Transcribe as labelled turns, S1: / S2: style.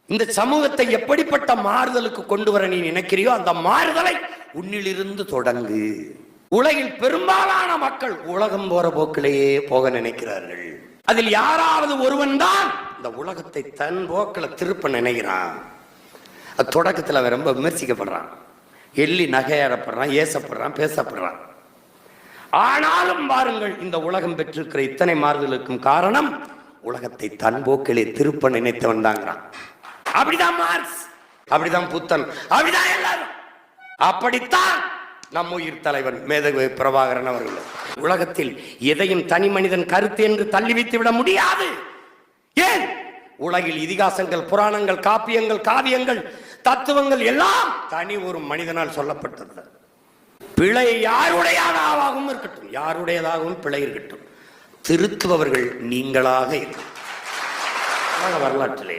S1: இந்த சமூகத்தை எப்படிப்பட்ட மாறுதலுக்கு கொண்டு வர நீ நினைக்கிறியோ அந்த மாறுதலை உன்னிலிருந்து தொடங்கு. உலகில் பெரும்பாலான மக்கள் உலகம் போற போக்கிலேயே போக நினைக்கிறார்கள். அதில் யாராவது ஒருவன் தான் இந்த உலகத்தை தன் போக்கில் திருப்ப நினைக்கிறான். தொடக்கத்தில் அவன் ரொம்ப விமர்சிக்கப்படுறான், எள்ளி நகையாடப்படுறான், ஏசப்படுறான், பேசப்படுறான். ஆனாலும் பாருங்கள், இந்த உலகம் பெற்றிருக்கிற இத்தனை மாறுதலுக்கும் காரணம் உலகத்தை தன் போக்கிலே திருப்ப நினைத்தவன் தாங்கிறான். அப்படிதான் மார்க்ஸ், அப்படிதான் புத்தன், அப்படிதான் எல்லாரும். அப்படித்தான் நம் உயிர் தலைவன் மேதகு பிரபாகரன் அவர்கள். உலகத்தில் எதையும் தனி மனிதன் கருத்து என்று தள்ளி வைத்து விட முடியாது. ஏன்? உலகில் இதிகாசங்கள், புராணங்கள், காப்பியங்கள், காவியங்கள், தத்துவங்கள் எல்லாம் தனி ஒரு மனிதனால் சொல்லப்பட்டது. பிழை யாருடையதாகவும் இருக்கட்டும், யாருடையதாகவும் பிழை இருக்கட்டும், திருத்துபவர்கள் நீங்களாக இருக்கும் வரலாற்றிலே.